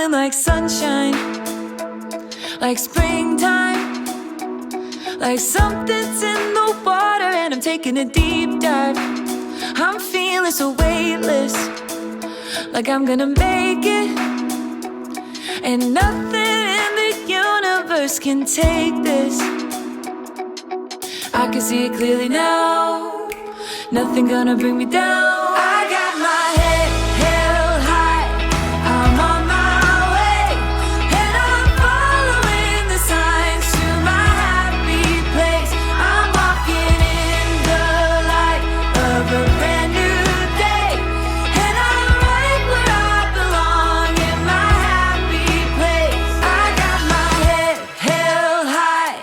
feeling like sunshine, like springtime, like something's in the water and I'm taking a deep dive. I'm feeling so weightless, like I'm gonna make it, and nothing in the universe can take this. I can see it clearly now, nothing gonna bring me down. I got my head held high, I'm on my way, and I'm following the signs to my happy place. I'm walking in the light of a brand new day, and I'm right where I belong, in my happy place. I got my head held high,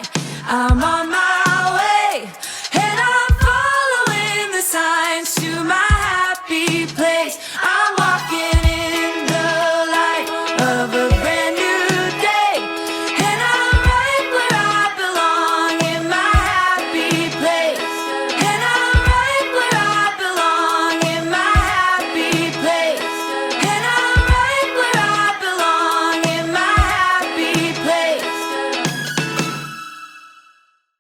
I'm on my way, and I'm following the signs to my happy place. I'm walking in the light of a brand new day, and I'm right where I belong, in my happy place. And I'm right where I belong, in my happy place. And I'm right where I belong, in my happy place.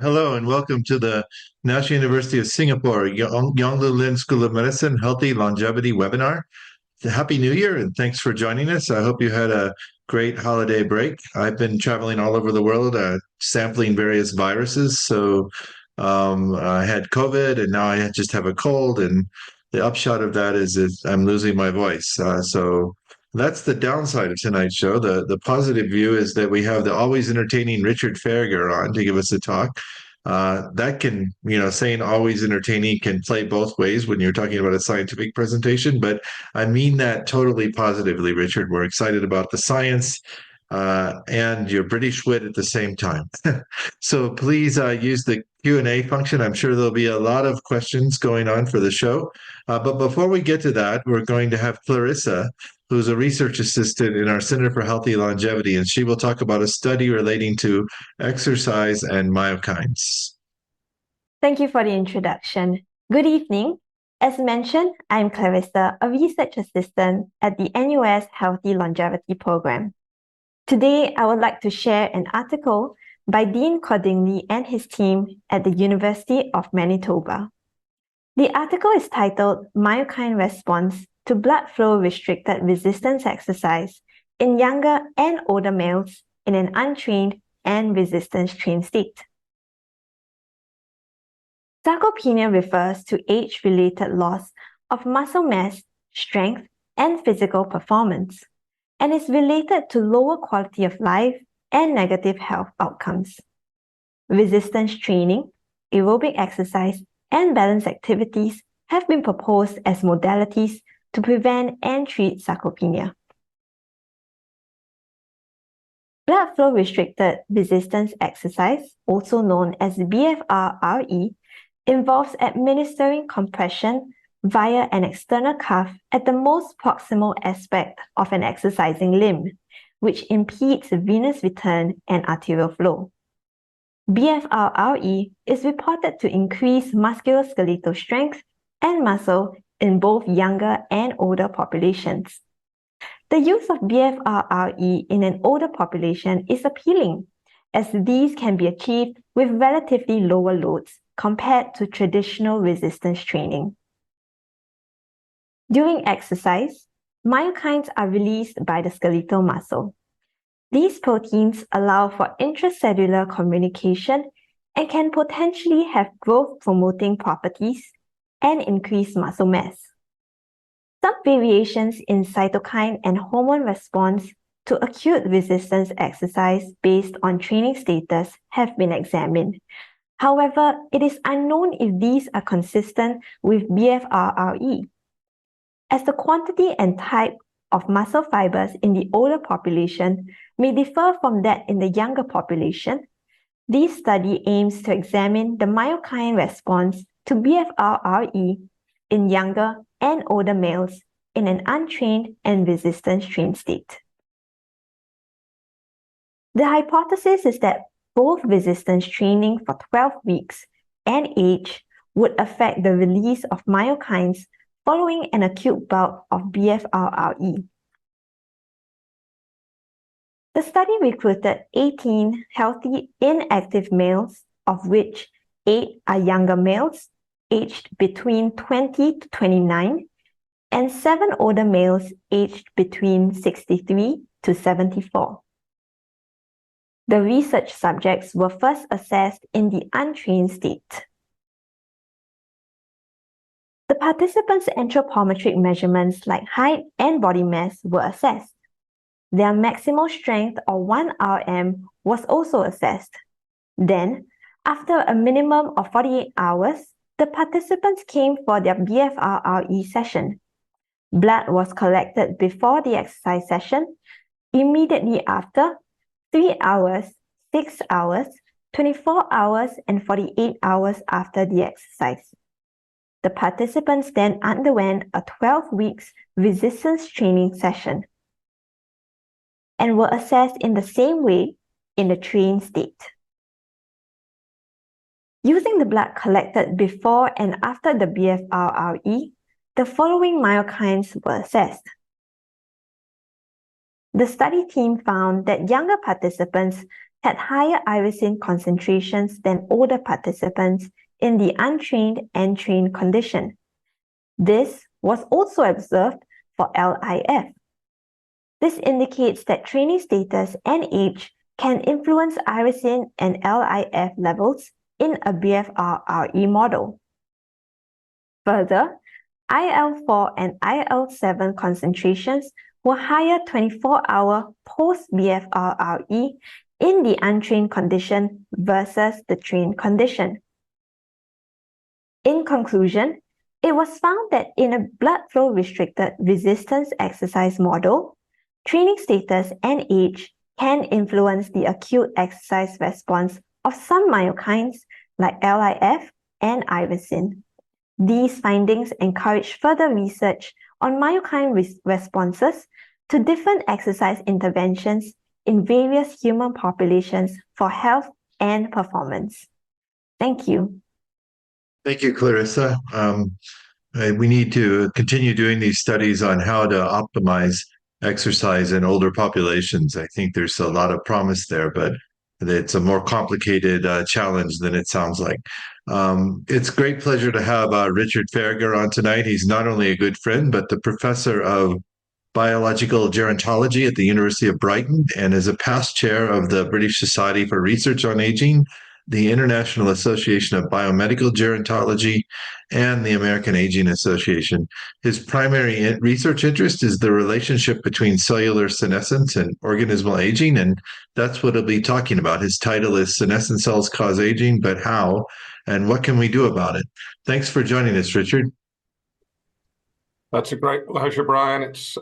Hello and welcome to the National University of Singapore Yongle Lin School of Medicine Healthy Longevity webinar. Happy New Year and thanks for joining us. I hope you had a great holiday break. I've been traveling all over the world, sampling various viruses. So I had COVID and now I just have a cold, and the upshot of that is I'm losing my voice. So that's the downside of tonight's show. The positive view is that we have the always entertaining Richard Farragher on to give us a talk. That can, saying always entertaining can play both ways when you're talking about a scientific presentation, but I mean that totally positively, Richard. We're excited about the science and your British wit at the same time. So please use the Q&A function. I'm sure there'll be a lot of questions going on for the show. But before we get to that, we're going to have Clarissa, who's a research assistant in our Center for Healthy Longevity, and she will talk about a study relating to exercise and myokines. Thank you for the introduction. Good evening. As mentioned, I'm Clarissa, a research assistant at the NUS Healthy Longevity Program. Today, I would like to share an article by Dean Cordingley and his team at the University of Manitoba. The article is titled Myokine Response to Blood Flow Restricted Resistance Exercise in Younger and Older Males in an Untrained and Resistance-Trained State. Sarcopenia refers to age-related loss of muscle mass, strength, and physical performance, and is related to lower quality of life and negative health outcomes. Resistance training, aerobic exercise, and balance activities have been proposed as modalities to prevent and treat sarcopenia. Blood flow restricted resistance exercise, also known as BFR-RE, involves administering compression via an external cuff at the most proximal aspect of an exercising limb, which impedes venous return and arterial flow. BFR-RE is reported to increase musculoskeletal strength and muscle in both younger and older populations. The use of BFR-RE in an older population is appealing, as these can be achieved with relatively lower loads compared to traditional resistance training. During exercise, myokines are released by the skeletal muscle. These proteins allow for intracellular communication and can potentially have growth-promoting properties and increase muscle mass. Some variations in cytokine and hormone response to acute resistance exercise based on training status have been examined. However, it is unknown if these are consistent with BFR-RE. As the quantity and type of muscle fibers in the older population may differ from that in the younger population, this study aims to examine the myokine response to BFR-RE in younger and older males in an untrained and resistance-trained state. The hypothesis is that both resistance training for 12 weeks and age would affect the release of myokines following an acute bout of BFR-RE. The study recruited 18 healthy inactive males, of which 8 are younger males, aged between 20 to 29, and 7 older males aged between 63 to 74. The research subjects were first assessed in the untrained state. The participants' anthropometric measurements like height and body mass were assessed. Their maximal strength or 1 RM was also assessed. Then, after a minimum of 48 hours, the participants came for their BFR-RE session. Blood was collected before the exercise session, immediately after, 3 hours, 6 hours, 24 hours, and 48 hours after the exercise. The participants then underwent a 12 weeks resistance training session and were assessed in the same way in the trained state. Using the blood collected before and after the BFR-RE, the following myokines were assessed. The study team found that younger participants had higher irisin concentrations than older participants in the untrained and trained condition. This was also observed for LIF. This indicates that training status and age can influence irisin and LIF levels in a BFR-RE model. Further, IL-4 and IL-7 concentrations were higher 24-hour post-BFR-RE in the untrained condition versus the trained condition. In conclusion, it was found that in a blood flow restricted resistance exercise model, training status and age can influence the acute exercise response of some myokines like LIF and irisin. These findings encourage further research on myokine responses to different exercise interventions in various human populations for health and performance. Thank you. Thank you, Clarissa. We need to continue doing these studies on how to optimize exercise in older populations. I think there's a lot of promise there, but it's a more complicated challenge than it sounds like. It's a great pleasure to have Richard Faragher on tonight. He's not only a good friend, but the professor of biological gerontology at the University of Brighton and is a past chair of the British Society for Research on Aging, the International Association of Biomedical Gerontology, and the American Aging Association. His primary research interest is the relationship between cellular senescence and organismal aging, and that's what he'll be talking about. His title is Senescent Cells Cause Aging, but How, and what can we do about it? Thanks for joining us, Richard. That's a great pleasure, Brian. It's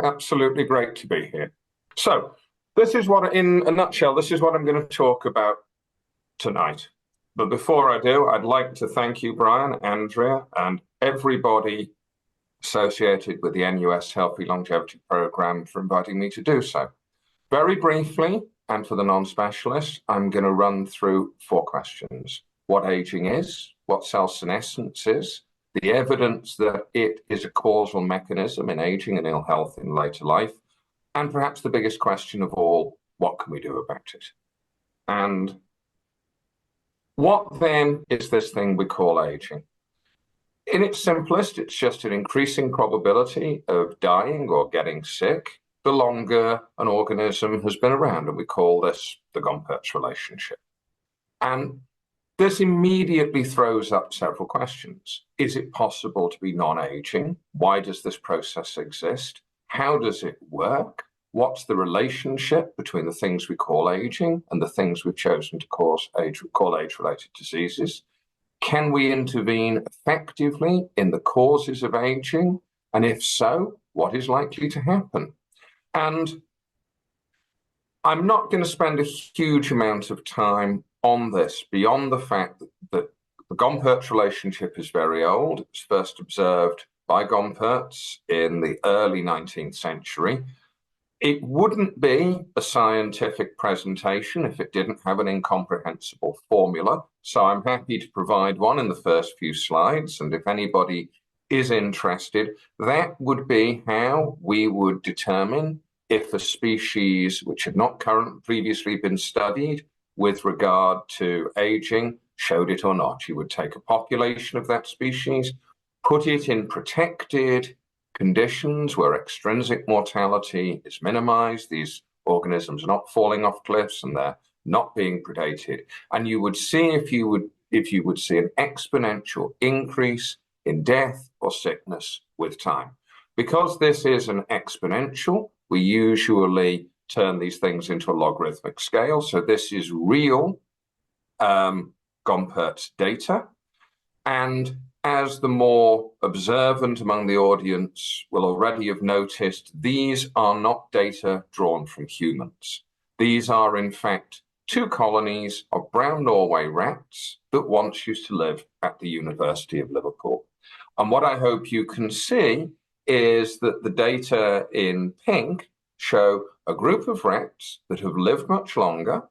absolutely great to be here. So this is what, in a nutshell, this is what I'm going to talk about tonight. But before I do, I'd like to thank you, Brian, Andrea, and everybody associated with the NUS Healthy Longevity Program for inviting me to do so. Very briefly, and for the non-specialists, I'm going to run through 4 questions. What aging is, what cell senescence is, the evidence that it is a causal mechanism in aging and ill health in later life, and perhaps the biggest question of all, what can we do about it? And what then is this thing we call aging? In its simplest, it's just an increasing probability of dying or getting sick the longer an organism has been around, and we call this the Gompertz relationship. And this immediately throws up several questions. Is it possible to be non-aging? Why does this process exist? How does it work? What's the relationship between the things we call aging and the things we've chosen to call age-related diseases? Can we intervene effectively in the causes of aging? And if so, what is likely to happen? And I'm not going to spend a huge amount of time on this beyond the fact that the Gompertz relationship is very old. It was first observed by Gompertz in the early 19th century. It wouldn't be a scientific presentation if it didn't have an incomprehensible formula. So I'm happy to provide one in the first few slides. And if anybody is interested, that would be how we would determine if a species which had not previously been studied with regard to aging showed it or not. You would take a population of that species, put it in protected conditions where extrinsic mortality is minimized, these organisms are not falling off cliffs and they're not being predated, and you would see if you would see an exponential increase in death or sickness with time. Because this is an exponential, we usually turn these things into a logarithmic scale. So this is real Gompertz data. And as the more observant among the audience will already have noticed, these are not data drawn from humans. These are, in fact, 2 colonies of brown Norway rats that once used to live at the University of Liverpool. And what I hope you can see is that the data in pink show a group of rats that have lived much longer,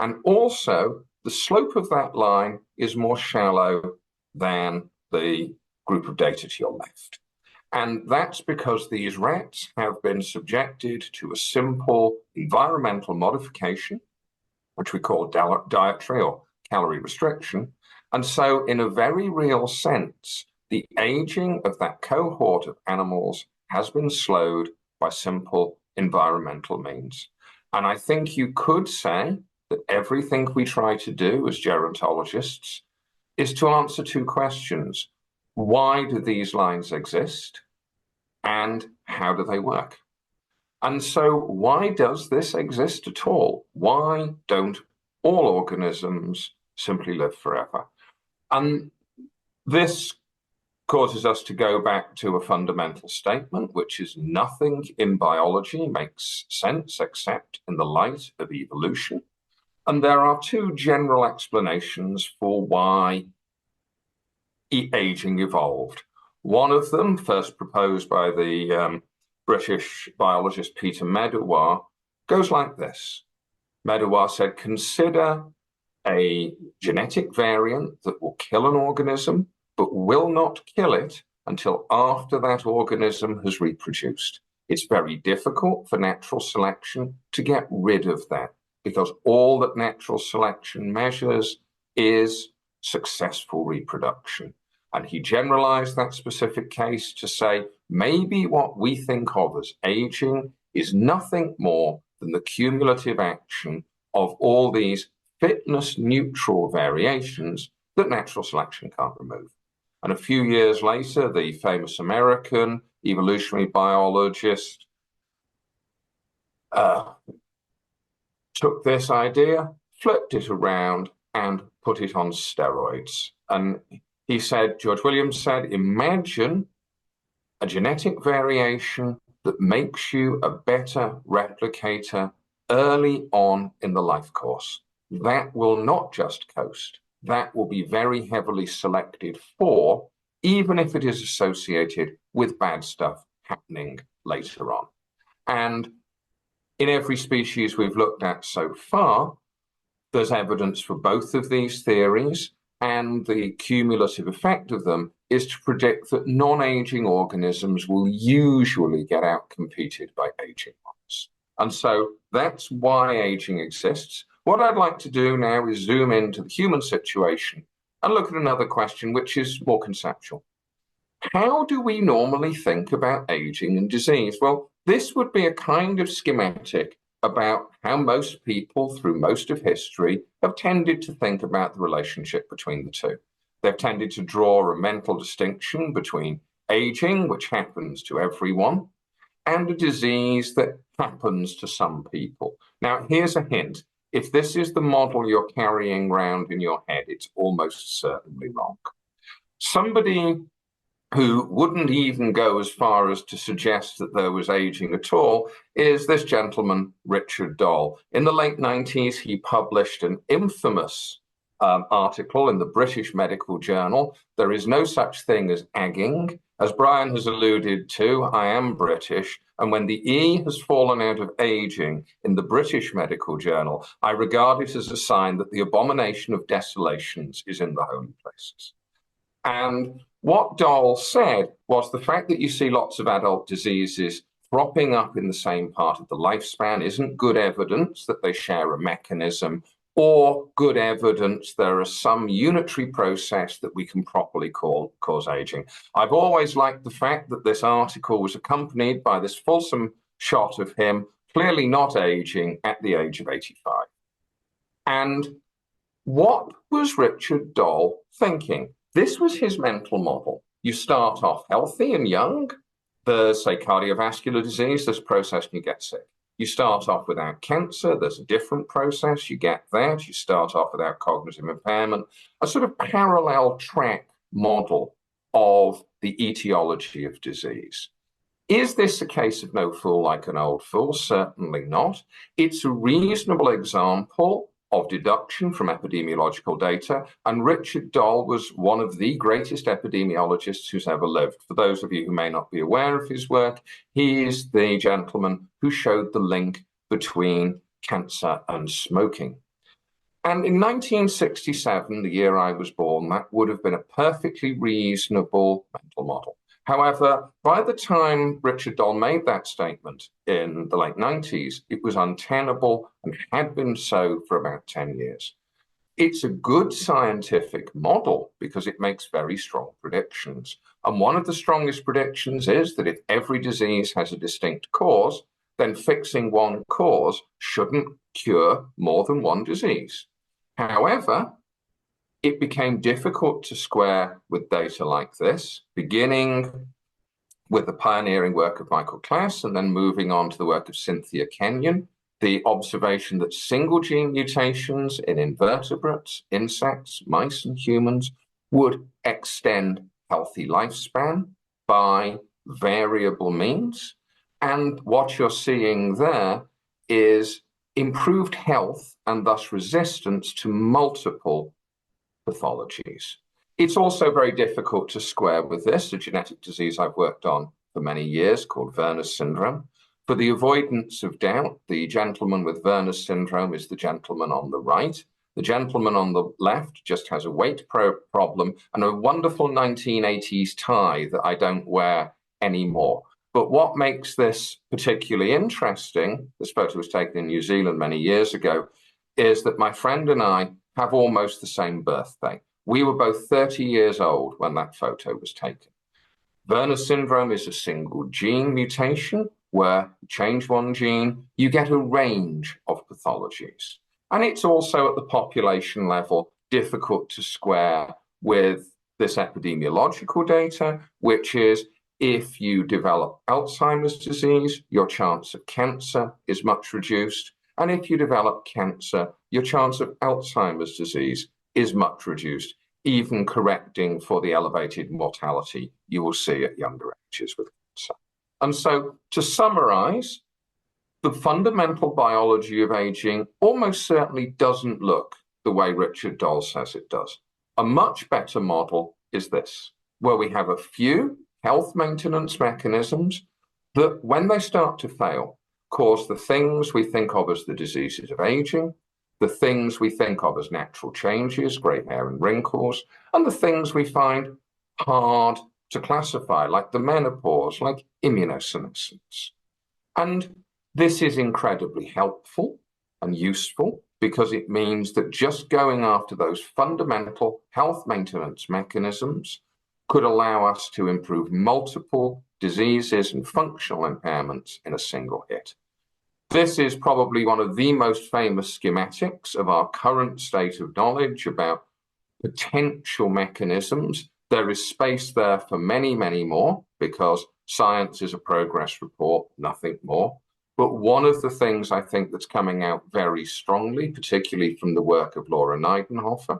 and also the slope of that line is more shallow than the group of data to your left. And that's because these rats have been subjected to a simple environmental modification, which we call dietary or calorie restriction. And so in a very real sense, the aging of that cohort of animals has been slowed by simple environmental means. And I think you could say that everything we try to do as gerontologists is to answer 2 questions. Why do these lines exist? And how do they work? And so why does this exist at all? Why don't all organisms simply live forever? And this causes us to go back to a fundamental statement, which is nothing in biology makes sense except in the light of evolution. And there are 2 general explanations for why aging evolved. One of them, first proposed by the British biologist Peter Medawar, goes like this. Medawar said, consider a genetic variant that will kill an organism, but will not kill it until after that organism has reproduced. It's very difficult for natural selection to get rid of that, because all that natural selection measures is successful reproduction. And he generalized that specific case to say, maybe what we think of as aging is nothing more than the cumulative action of all these fitness neutral variations that natural selection can't remove. And a few years later, the famous American evolutionary biologist took this idea, flipped it around, and put it on steroids. And he said, George Williams said, imagine a genetic variation that makes you a better replicator early on in the life course. That will not just coast. That will be very heavily selected for, even if it is associated with bad stuff happening later on. And in every species we've looked at so far, there's evidence for both of these theories, and the cumulative effect of them is to predict that non-aging organisms will usually get outcompeted by aging ones. And so that's why aging exists. What I'd like to do now is zoom into the human situation and look at another question, which is more conceptual. How do we normally think about aging and disease? Well, this would be a kind of schematic about how most people through most of history have tended to think about the relationship between the 2. They've tended to draw a mental distinction between aging, which happens to everyone, and a disease that happens to some people. Now, here's a hint. If this is the model you're carrying around in your head, it's almost certainly wrong. Somebody who wouldn't even go as far as to suggest that there was aging at all is this gentleman, Richard Doll. In the late 90s, he published an infamous article in the British Medical Journal. There is no such thing as agging. As Brian has alluded to, I am British, and when the E has fallen out of aging in the British Medical Journal, I regard it as a sign that the abomination of desolations is in the holy places. And what Doll said was the fact that you see lots of adult diseases cropping up in the same part of the lifespan isn't good evidence that they share a mechanism or good evidence there is some unitary process that we can properly cause aging. I've always liked the fact that this article was accompanied by this fulsome shot of him clearly not aging at the age of 85. And what was Richard Doll thinking? This was his mental model. You start off healthy and young. There's, say, cardiovascular disease, this process and you get sick. You start off without cancer, there's a different process, you get that. You start off without cognitive impairment, a sort of parallel track model of the etiology of disease. Is this a case of no fool like an old fool? Certainly not. It's a reasonable example of deduction from epidemiological data, and Richard Doll was one of the greatest epidemiologists who's ever lived. For those of you who may not be aware of his work, he is the gentleman who showed the link between cancer and smoking. And in 1967, the year I was born, that would have been a perfectly reasonable mental model. However, by the time Richard Doll made that statement in the late 90s, it was untenable and had been so for about 10 years. It's a good scientific model because it makes very strong predictions. And one of the strongest predictions is that if every disease has a distinct cause, then fixing one cause shouldn't cure more than one disease. However, it became difficult to square with data like this, beginning with the pioneering work of Michael Klass and then moving on to the work of Cynthia Kenyon, the observation that single gene mutations in invertebrates, insects, mice, and humans would extend healthy lifespan by variable means. And what you're seeing there is improved health and thus resistance to multiple pathologies. It's also very difficult to square with this, a genetic disease I've worked on for many years called Werner's syndrome. For the avoidance of doubt, the gentleman with Werner's syndrome is the gentleman on the right. The gentleman on the left just has a weight problem and a wonderful 1980s tie that I don't wear anymore. But what makes this particularly interesting, this photo was taken in New Zealand many years ago, is that my friend and I have almost the same birthday. We were both 30 years old when that photo was taken. Werner's syndrome is a single gene mutation where you change one gene, you get a range of pathologies. And it's also at the population level difficult to square with this epidemiological data, which is if you develop Alzheimer's disease, your chance of cancer is much reduced. And if you develop cancer, your chance of Alzheimer's disease is much reduced, even correcting for the elevated mortality you will see at younger ages with cancer. And so, to summarize, the fundamental biology of aging almost certainly doesn't look the way Richard Doll says it does. A much better model is this, where we have a few health maintenance mechanisms that, when they start to fail, cause the things we think of as the diseases of aging, the things we think of as natural changes, grey hair and wrinkles, and the things we find hard to classify, like the menopause, like immunosenescence. And this is incredibly helpful and useful because it means that just going after those fundamental health maintenance mechanisms could allow us to improve multiple diseases and functional impairments in a single hit. This is probably one of the most famous schematics of our current state of knowledge about potential mechanisms. There is space there for many, many more because science is a progress report, nothing more. But one of the things I think that's coming out very strongly, particularly from the work of Laura Neidenhofer,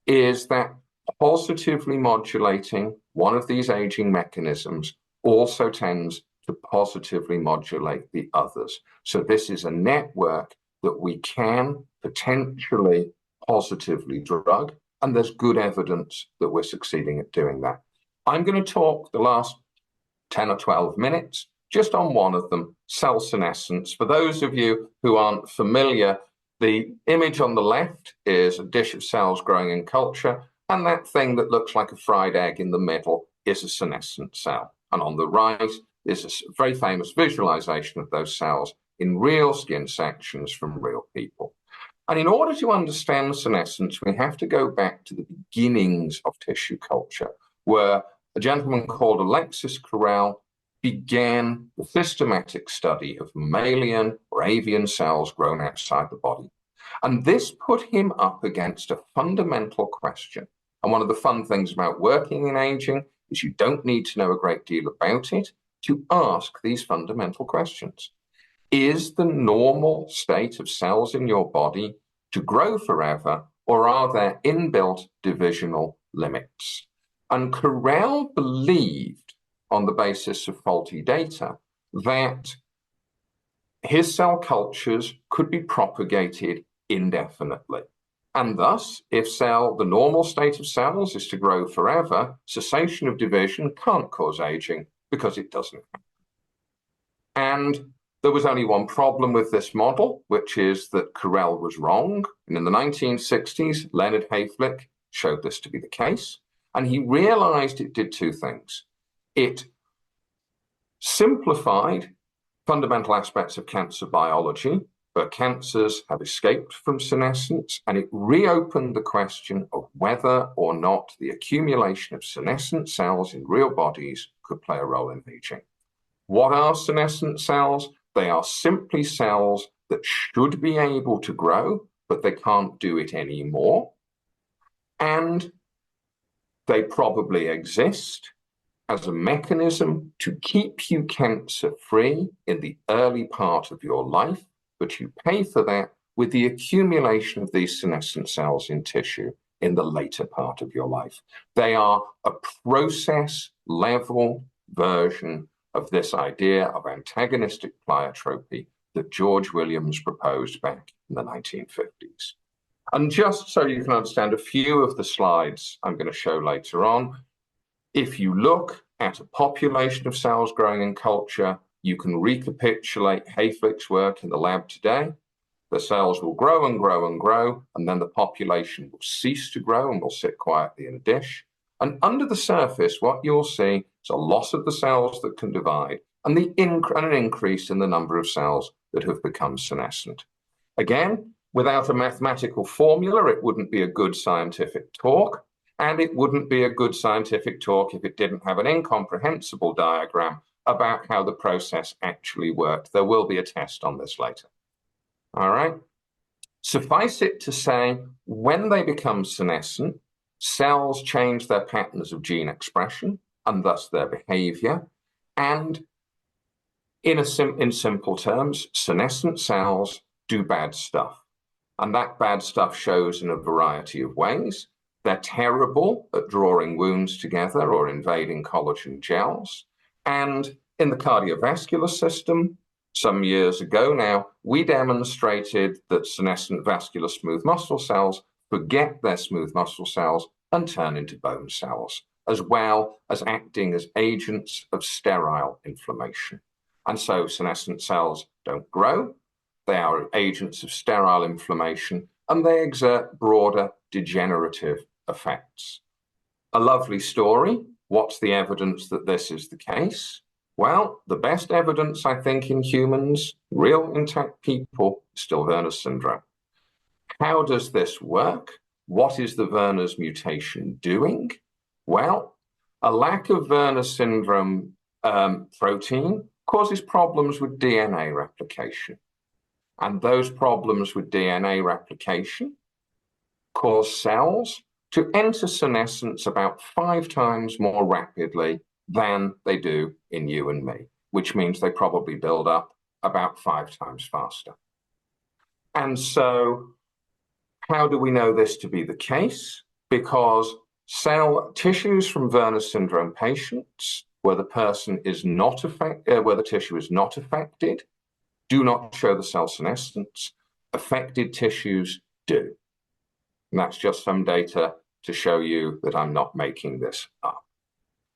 is that positively modulating one of these aging mechanisms also tends to positively modulate the others. So this is a network that we can potentially positively drug, and there's good evidence that we're succeeding at doing that. I'm going to talk the last 10 or 12 minutes just on one of them, cell senescence. For those of you who aren't familiar, the image on the left is a dish of cells growing in culture, and that thing that looks like a fried egg in the middle is a senescent cell. And on the right, is a very famous visualization of those cells in real skin sections from real people. And in order to understand senescence, we have to go back to the beginnings of tissue culture, where a gentleman called Alexis Carrel began the systematic study of mammalian or avian cells grown outside the body. And this put him up against a fundamental question. And one of the fun things about working in aging is you don't need to know a great deal about it to ask these fundamental questions. Is the normal state of cells in your body to grow forever, or are there inbuilt divisional limits? And Carrel believed, on the basis of faulty data, that his cell cultures could be propagated indefinitely. And thus, if the normal state of cells is to grow forever, cessation of division can't cause aging because it doesn't happen. And there was only one problem with this model, which is that Carrel was wrong. And in the 1960s, Leonard Hayflick showed this to be the case. And he realized it did two things. It simplified fundamental aspects of cancer biology, but cancers have escaped from senescence, and it reopened the question of whether or not the accumulation of senescent cells in real bodies could play a role in aging. What are senescent cells? They are simply cells that should be able to grow, but they can't do it anymore. And they probably exist as a mechanism to keep you cancer-free in the early part of your life, but you pay for that with the accumulation of these senescent cells in tissue in the later part of your life. They are a process-level version of this idea of antagonistic pleiotropy that George Williams proposed back in the 1950s. And just so you can understand a few of the slides I'm going to show later on, if you look at a population of cells growing in culture, you can recapitulate Hayflick's work in the lab today. The cells will grow and grow and grow, and then the population will cease to grow and will sit quietly in a dish. And under the surface, what you'll see is a loss of the cells that can divide and an increase in the number of cells that have become senescent. Again, without a mathematical formula, it wouldn't be a good scientific talk, and it wouldn't be a good scientific talk if it didn't have an incomprehensible diagram about how the process actually worked. There will be a test on this later. All right. Suffice it to say, when they become senescent, cells change their patterns of gene expression and thus their behavior. And in simple terms, senescent cells do bad stuff. And that bad stuff shows in a variety of ways. They're terrible at drawing wounds together or invading collagen gels. And in the cardiovascular system, some years ago now, we demonstrated that senescent vascular smooth muscle cells forget their smooth muscle cells and turn into bone cells, as well as acting as agents of sterile inflammation. And so senescent cells don't grow, they are agents of sterile inflammation, and they exert broader degenerative effects. A lovely story. What's the evidence that this is the case? Well, the best evidence, I think, in humans, real intact people, is still Werner's syndrome. How does this work? What is the Werner's mutation doing? Well, a lack of Werner's syndrome protein causes problems with DNA replication. And those problems with DNA replication cause cells to enter senescence about 5 times more rapidly than they do in you and me, which means they probably build up about 5 times faster. And so how do we know this to be the case? Because cell tissues from Werner's syndrome patients, where the person is not where the tissue is not affected, do not show the cell senescence. Affected tissues do. And that's just some data to show you that I'm not making this up.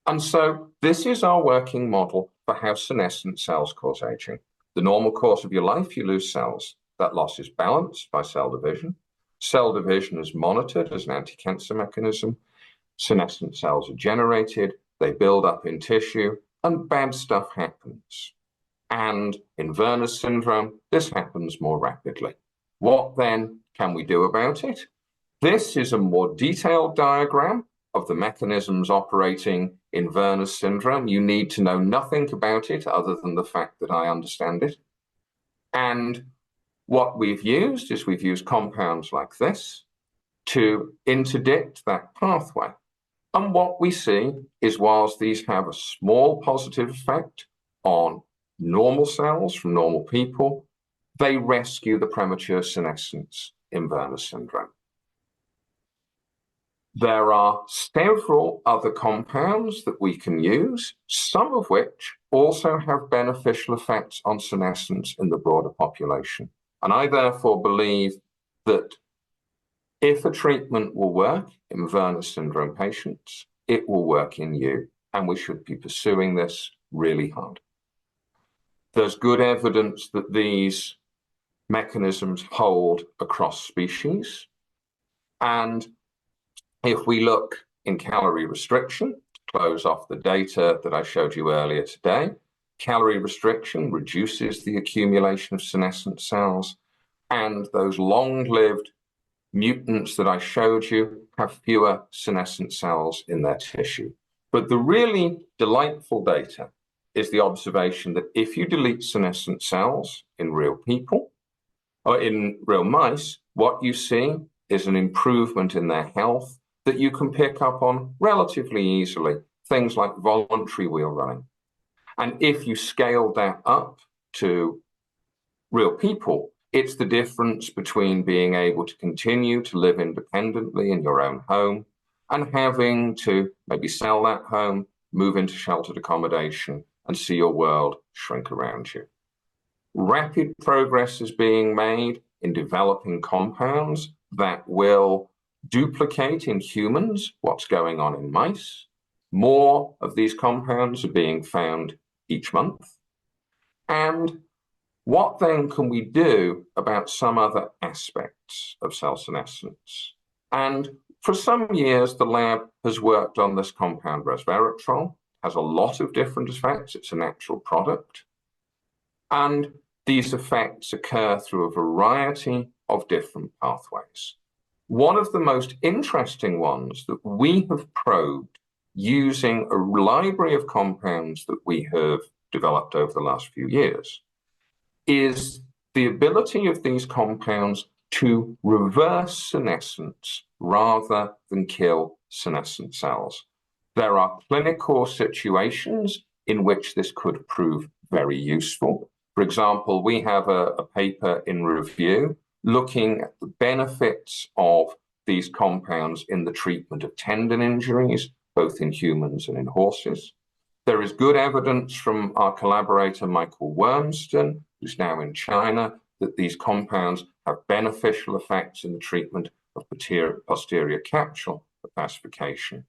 And so this is our working model for how senescent cells cause aging. The normal course of your life, you lose cells. That loss is balanced by cell division. Cell division is monitored as an anti-cancer mechanism. Senescent cells are generated. They build up in tissue. and bad stuff happens. And in Werner's syndrome, this happens more rapidly. What then can we do about it? This is a more detailed diagram of the mechanisms operating in Werner's syndrome. You need to know nothing about it other than the fact that I understand it. And what we've used is we've used compounds like this to interdict that pathway. And what we see is whilst these have a small positive effect on normal cells from normal people, they rescue the premature senescence in Werner's syndrome. There are several other compounds that we can use, some of which also have beneficial effects on senescence in the broader population. And I therefore believe that if a treatment will work in Werner's syndrome patients, it will work in you, and we should be pursuing this really hard. There's good evidence that these mechanisms hold across species. And if we look in calorie restriction, to close off the data that I showed you earlier today, calorie restriction reduces the accumulation of senescent cells, and those long-lived mutants that I showed you have fewer senescent cells in their tissue. But the really delightful data is the observation that if you delete senescent cells in real people, or in real mice, what you see is an improvement in their health that you can pick up on relatively easily, things like voluntary wheel running. And if you scale that up to real people, it's the difference between being able to continue to live independently in your own home and having to maybe sell that home, move into sheltered accommodation, and see your world shrink around you. Rapid progress is being made in developing compounds that will duplicate in humans what's going on in mice. More of these compounds are being found each month. And what then can we do about some other aspects of cell senescence? And for some years, the lab has worked on this compound resveratrol. It has a lot of different effects. It's a natural product. And these effects occur through a variety of different pathways. One of the most interesting ones that we have probed using a library of compounds that we have developed over the last few years is the ability of these compounds to reverse senescence rather than kill senescent cells. There are clinical situations in which this could prove very useful. For example, we have a paper in review looking at the benefits of these compounds in the treatment of tendon injuries, both in humans and in horses. There is good evidence from our collaborator, Michael Wormston, who's now in China, that these compounds have beneficial effects in the treatment of posterior capsule opacification.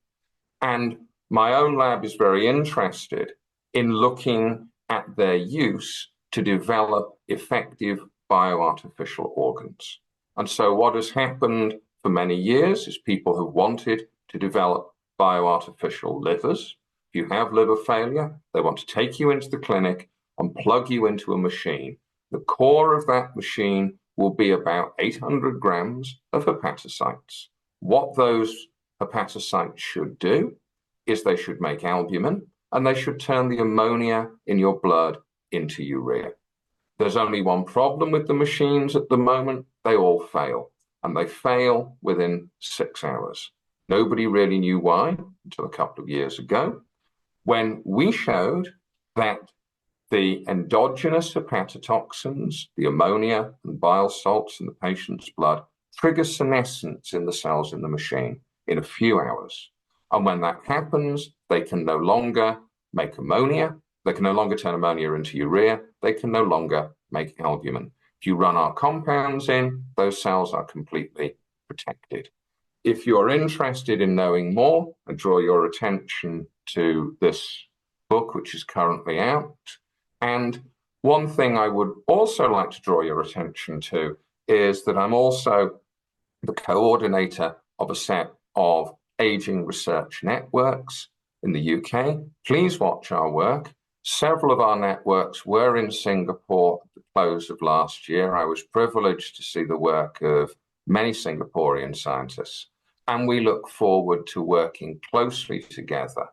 And my own lab is very interested in looking at their use to develop effective bioartificial organs. And so what has happened for many years is people have wanted to develop bioartificial livers. If you have liver failure, they want to take you into the clinic and plug you into a machine. The core of that machine will be about 800 grams of hepatocytes. What those hepatocytes should do is they should make albumin, and they should turn the ammonia in your blood into urea. There's only one problem with the machines at the moment. They all fail, and they fail within 6 hours. Nobody really knew why until a couple of years ago, when we showed that the endogenous hepatotoxins, the ammonia and bile salts in the patient's blood, trigger senescence in the cells in the machine in a few hours. And when that happens, they can no longer make ammonia. They can no longer turn ammonia into urea. They can no longer make albumin. If you run our compounds in, those cells are completely protected. If you're interested in knowing more, I draw your attention to this book, which is currently out. And one thing I would also like to draw your attention to is that I'm also the coordinator of a set of aging research networks. in the UK, please watch our work. Several of our networks were in Singapore at the close of last year. I was privileged to see the work of many Singaporean scientists, and we look forward to working closely together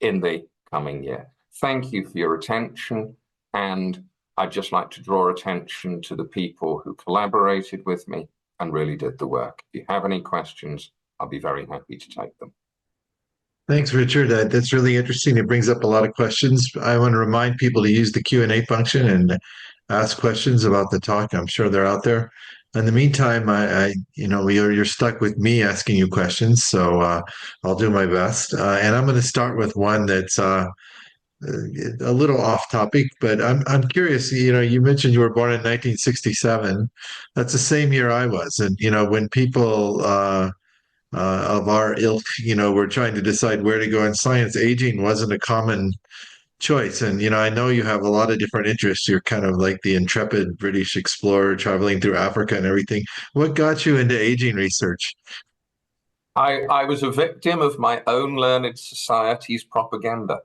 in the coming year. Thank you for your attention, and I'd just like to draw attention to the people who collaborated with me and really did the work. If you have any questions, I'll be very happy to take them. Thanks, Richard. That's really interesting. It brings up a lot of questions. I want to remind people to use the Q&A function and ask questions about the talk. I'm sure they're out there. In the meantime, you're stuck with me asking you questions, so I'll do my best. And I'm going to start with one that's a little off topic, but I'm curious. You mentioned you were born in 1967. That's the same year I was, and when people of our ilk, were trying to decide where to go in science, aging wasn't a common choice. And, I know you have a lot of different interests. You're kind of like the intrepid British explorer traveling through Africa and everything. What got you into aging research? I was a victim of my own learned society's propaganda.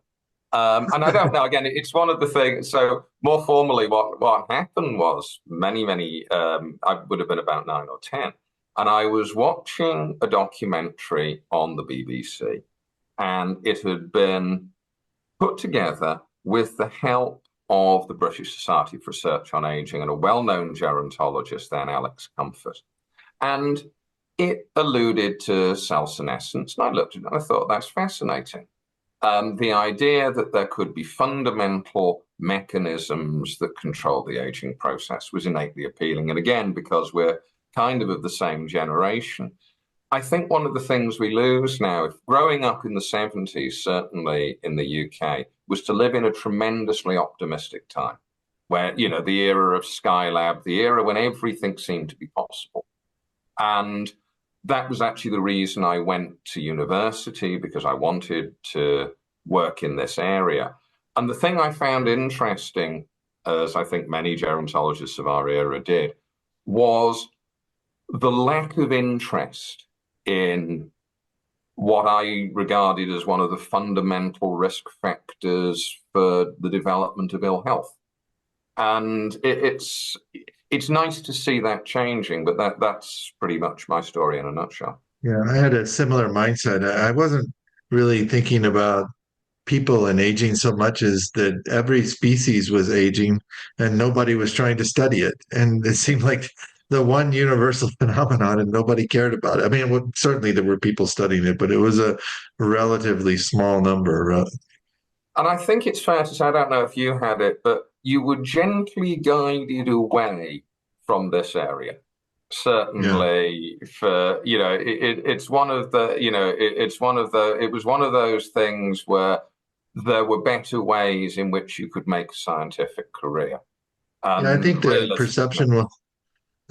And I don't know, again, it's one of the things. So more formally, what happened was I would have been about 9 or 10. And I was watching a documentary on the BBC, and it had been put together with the help of the British Society for Research on Aging and a well-known gerontologist then, Alex Comfort. And it alluded to cell senescence. And I looked at it and I thought, that's fascinating. The idea that there could be fundamental mechanisms that control the aging process was innately appealing. And again, because we're kind of the same generation, I think one of the things we lose now, growing up in the 70s, certainly in the UK, was to live in a tremendously optimistic time where, the era of Skylab, the era when everything seemed to be possible. And that was actually the reason I went to university, because I wanted to work in this area. And the thing I found interesting, as I think many gerontologists of our era did, was the lack of interest in what I regarded as one of the fundamental risk factors for the development of ill health. And it's nice to see that changing, but that's pretty much my story in a nutshell. Yeah, I had a similar mindset. I wasn't really thinking about people and aging so much as that every species was aging and nobody was trying to study it. And it seemed like the one universal phenomenon and nobody cared about it. I mean, certainly there were people studying it, but it was a relatively small number. And I think it's fair to say, I don't know if you had it, but you were gently guided away from this area. Certainly, yeah. For it's one of the it was one of those things where there were better ways in which you could make a scientific career. And I think the perception was.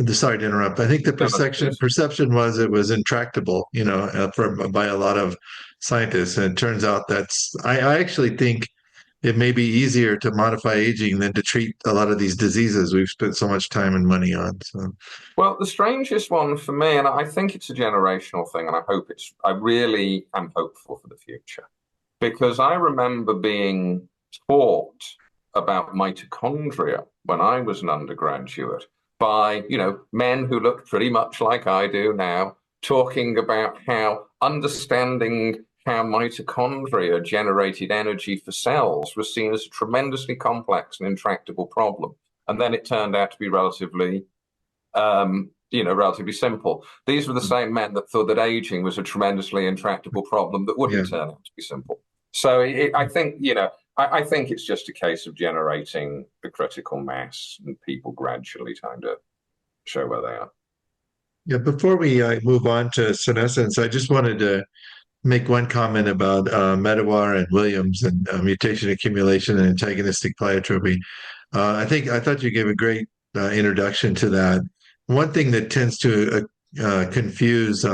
Sorry to interrupt. I think the perception was it was intractable, by a lot of scientists. And it turns out I actually think it may be easier to modify aging than to treat a lot of these diseases we've spent so much time and money on. So, well, the strangest one for me, and I think it's a generational thing, and I really am hopeful for the future, because I remember being taught about mitochondria when I was an undergraduate by, men who looked pretty much like I do now, talking about how understanding how mitochondria generated energy for cells was seen as a tremendously complex and intractable problem. And then it turned out to be relatively simple. These were the same men that thought that aging was a tremendously intractable problem that wouldn't turn out to be simple. So I think it's just a case of generating the critical mass and people gradually trying to show where they are. Yeah, before we move on to senescence, I just wanted to make one comment about Medawar and Williams and mutation accumulation and antagonistic pleiotropy. I thought you gave a great introduction to that. One thing that tends to confuse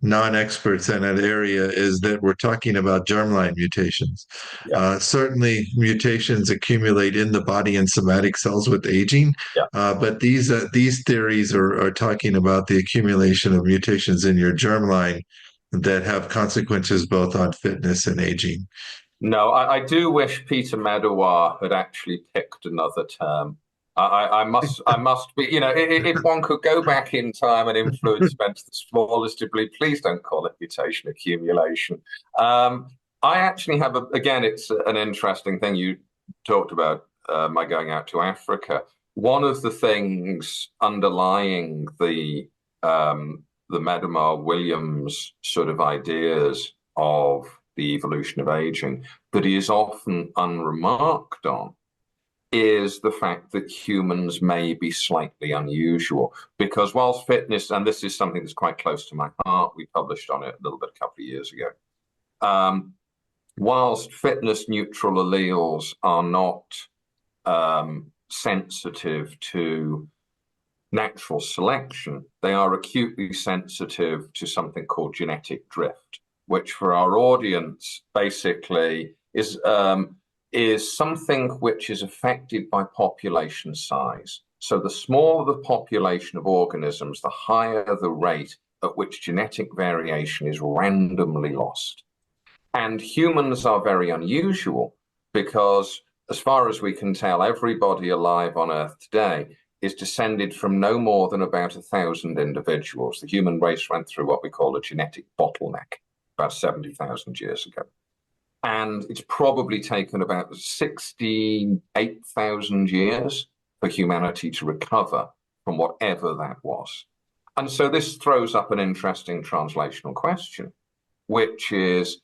non-experts in that area is that we're talking about germline mutations. Yeah. Certainly mutations accumulate in the body and somatic cells with aging, but these theories are talking about the accumulation of mutations in your germline that have consequences both on fitness and aging. No, I do wish Peter Medawar had actually picked another term. I must be, if one could go back in time and influence events the smallest degree, please don't call it mutation accumulation. I actually have, again, it's an interesting thing you talked about, my going out to Africa. One of the things underlying the Medawar-Williams sort of ideas of the evolution of aging that is often unremarked on is the fact that humans may be slightly unusual, because whilst fitness, and this is something that's quite close to my heart, we published on it a little bit a couple of years ago, whilst fitness neutral alleles are not sensitive to natural selection, they are acutely sensitive to something called genetic drift, which for our audience basically is something which is affected by population size. So the smaller the population of organisms, the higher the rate at which genetic variation is randomly lost. And humans are very unusual because, as far as we can tell, everybody alive on Earth today is descended from no more than about 1,000 individuals. The human race went through what we call a genetic bottleneck about 70,000 years ago. And it's probably taken about 68,000 years for humanity to recover from whatever that was. And so this throws up an interesting translational question, which is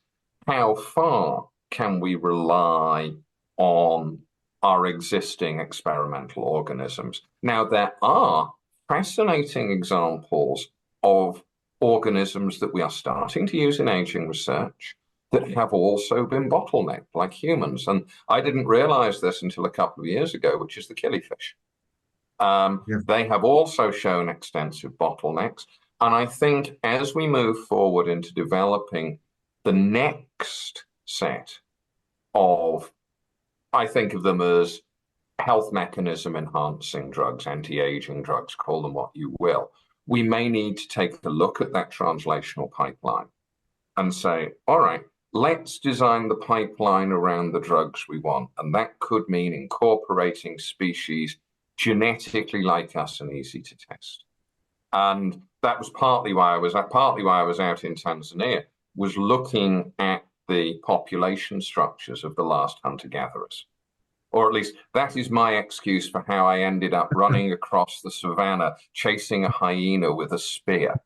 how far can we rely on our existing experimental organisms? Now, there are fascinating examples of organisms that we are starting to use in aging research that have also been bottlenecked like humans. And I didn't realize this until a couple of years ago, which is the killifish. They have also shown extensive bottlenecks. And I think as we move forward into developing the next set of, I think of them as health mechanism enhancing drugs, anti-aging drugs, call them what you will, we may need to take a look at that translational pipeline and say, all right, let's design the pipeline around the drugs we want. And that could mean incorporating species genetically like us and easy to test. And that was partly why I was out in Tanzania, was looking at the population structures of the last hunter-gatherers. Or at least that is my excuse for how I ended up running across the savannah, chasing a hyena with a spear.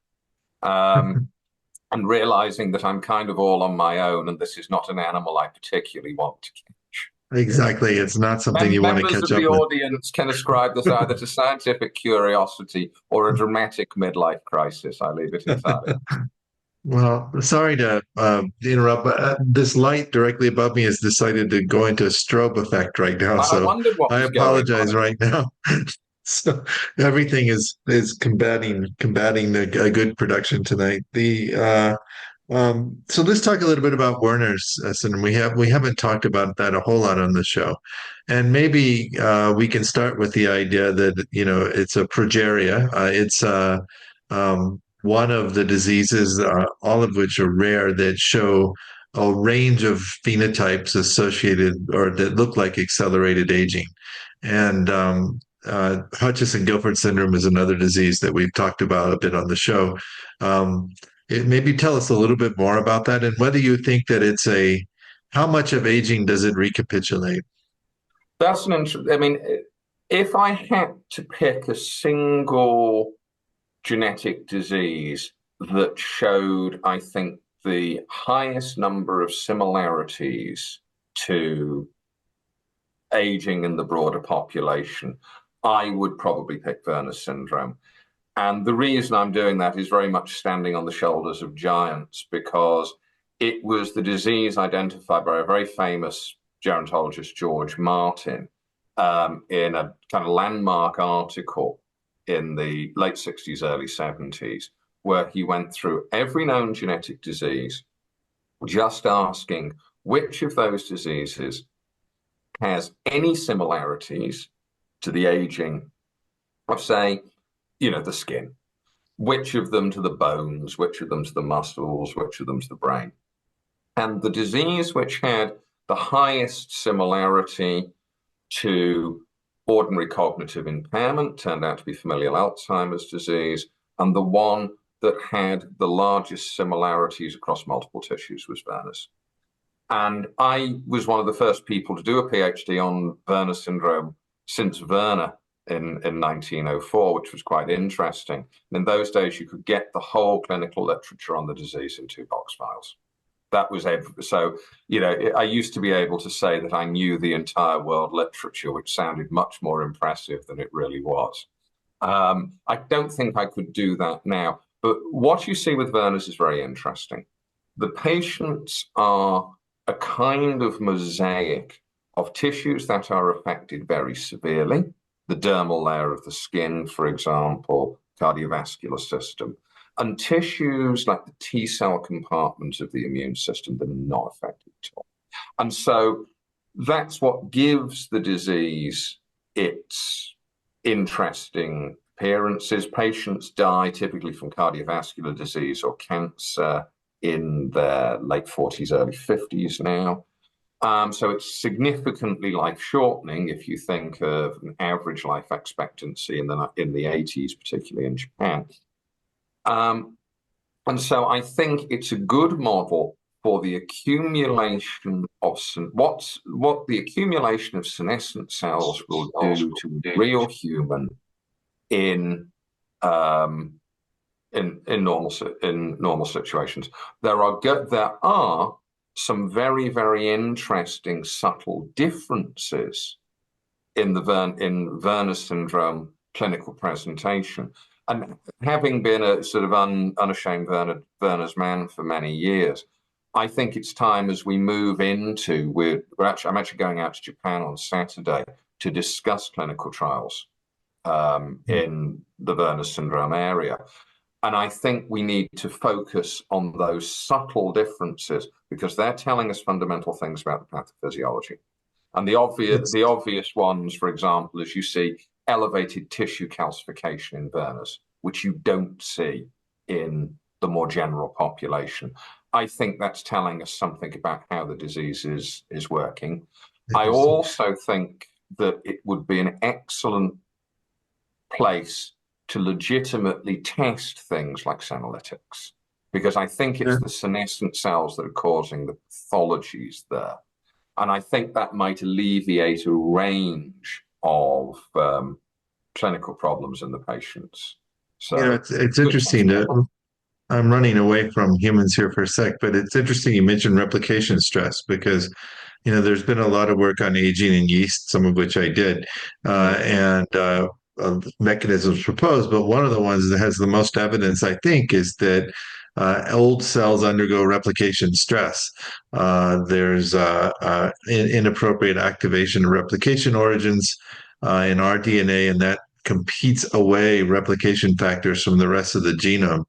And realizing that I'm kind of all on my own, and this is not an animal I particularly want to catch. Exactly. It's not something you want to catch up with. Members of the audience can ascribe this either to scientific curiosity or a dramatic midlife crisis. I leave it entirely. Well, sorry to interrupt, but this light directly above me has decided to go into a strobe effect right now. So I wondered what was apologize going on. right now. So everything is combating a good production tonight. So let's talk a little bit about Werner's syndrome. We haven't talked about that a whole lot on the show, and maybe we can start with the idea that it's a progeria. It's one of the diseases, all of which are rare, that show a range of phenotypes associated or that look like accelerated aging, and Hutchinson-Gilford syndrome is another disease that we've talked about a bit on the show. Maybe tell us a little bit more about that, and whether you think that how much of aging does it recapitulate? That's an interesting. I mean, if I had to pick a single genetic disease that showed, I think, the highest number of similarities to aging in the broader population, I would probably pick Werner's syndrome. And the reason I'm doing that is very much standing on the shoulders of giants, because it was the disease identified by a very famous gerontologist, George Martin, in a kind of landmark article in the late 60s, early 70s, where he went through every known genetic disease, just asking which of those diseases has any similarities to the aging of, say, the skin, which of them to the bones, which of them to the muscles, which of them to the brain. And the disease which had the highest similarity to ordinary cognitive impairment turned out to be familial Alzheimer's disease, and the one that had the largest similarities across multiple tissues was Werner's. And I was one of the first people to do a PhD on Werner syndrome since Werner in 1904, which was quite interesting. And in those days, you could get the whole clinical literature on the disease in 2 box files. That was so, you know, I used to be able to say that I knew the entire world literature, which sounded much more impressive than it really was. I don't think I could do that now. But what you see with Werner's is very interesting. The patients are a kind of mosaic of tissues that are affected very severely, the dermal layer of the skin, for example, cardiovascular system, and tissues like the T cell compartment of the immune system that are not affected at all. And so that's what gives the disease its interesting appearances. Patients die typically from cardiovascular disease or cancer in their late 40s, early 50s now. So it's significantly life-shortening if you think of an average life expectancy in the 80s, particularly in Japan. And so I think it's a good model for the accumulation of what the accumulation of senescent cells will do to a real human in normal situations. There are some very, very interesting subtle differences in Werner syndrome clinical presentation. And having been a sort of unashamed Werner's man for many years, I think it's time as we move into, I'm actually going out to Japan on Saturday to discuss clinical trials in the Werner syndrome area. And I think we need to focus on those subtle differences because they're telling us fundamental things about the pathophysiology. And the obvious ones, for example, is you see elevated tissue calcification in Werner's, which you don't see in the more general population. I think that's telling us something about how the disease is working. I also think that it would be an excellent place to legitimately test things like senolytics, because I think it's the senescent cells that are causing the pathologies there. And I think that might alleviate a range of clinical problems in the patients. So you know, it's interesting to, I'm running away from humans here for a sec, but it's interesting you mentioned replication stress because, you know, there's been a lot of work on aging and yeast, some of which I did, and mechanisms proposed. But one of the ones that has the most evidence, I think, is that old cells undergo replication stress. There's inappropriate activation of replication origins in our DNA, and that competes away replication factors from the rest of the genome.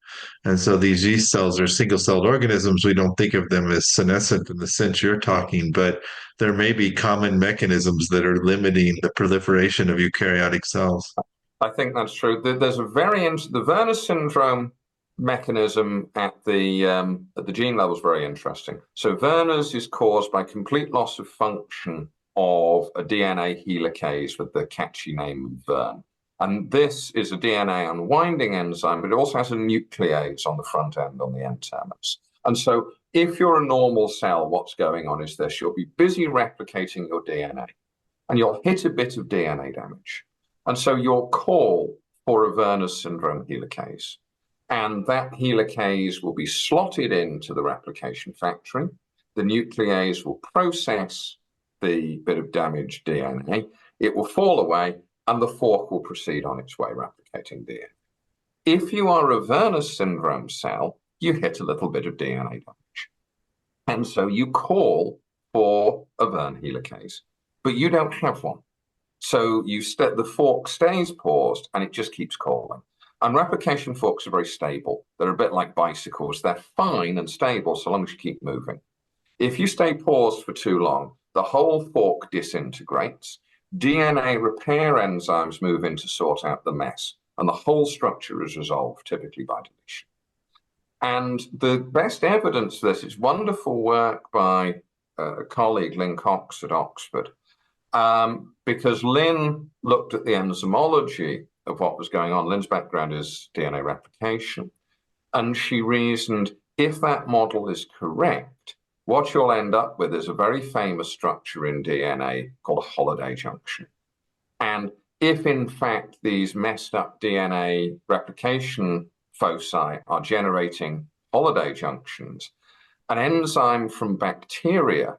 And so these yeast cells are single-celled organisms. We don't think of them as senescent in the sense you're talking, but there may be common mechanisms that are limiting the proliferation of eukaryotic cells. I think that's true. There's a the Werner syndrome mechanism at the gene level is very interesting. So Werner's is caused by complete loss of function of a DNA helicase with the catchy name Vern. And this is a DNA unwinding enzyme, but it also has a nuclease on the front end, on the N-terminus. And so if you're a normal cell, what's going on is this. You'll be busy replicating your DNA, and you'll hit a bit of DNA damage. And so you'll call for a Werner syndrome helicase. And that helicase will be slotted into the replication factory. The nuclease will process the bit of damaged DNA. It will fall away, and the fork will proceed on its way, replicating DNA. If you are a Werner syndrome cell, you hit a little bit of DNA damage. And so you call for a Vern helicase, but you don't have one. So the fork stays paused, and it just keeps calling. And replication forks are very stable. They're a bit like bicycles. They're fine and stable so long as you keep moving. If you stay paused for too long, the whole fork disintegrates. DNA repair enzymes move in to sort out the mess. and the whole structure is resolved typically by deletion. And the best evidence for this is wonderful work by a colleague, Lynn Cox at Oxford, because Lynn looked at the enzymology of what was going on. Lynn's background is DNA replication. And she reasoned, if that model is correct, what you'll end up with is a very famous structure in DNA called a holiday junction. And if, in fact, these messed up DNA replication foci are generating holiday junctions, an enzyme from bacteria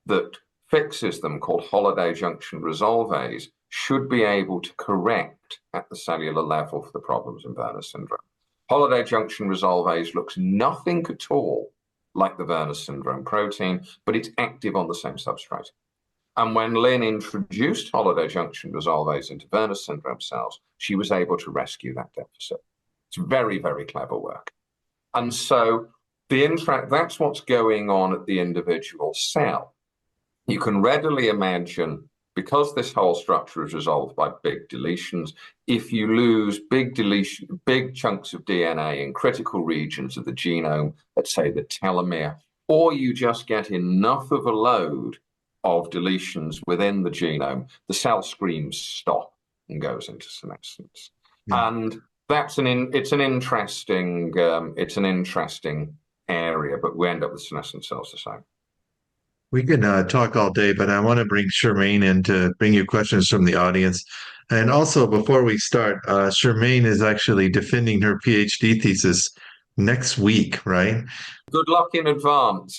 that fixes them, called holiday junction resolvase, should be able to correct at the cellular level for the problems in Werner syndrome. Holiday junction resolvase looks nothing at all like the Werner syndrome protein, but it's active on the same substrate. And when Lynn introduced holiday junction resolvase into Werner syndrome cells, she was able to rescue that deficit. It's very, very clever work. And so that's what's going on at the individual cell. You can readily imagine, because this whole structure is resolved by big deletions, if you lose big chunks of DNA in critical regions of the genome, let's say the telomere, or you just get enough of a load of deletions within the genome, the cell screams stop and goes into senescence. And it's an interesting area, but we end up with senescent cells the same. We can talk all day, but I want to bring Charmaine in to bring you questions from the audience. And also, before we start, Charmaine is actually defending her PhD thesis next week, right? Good luck in advance.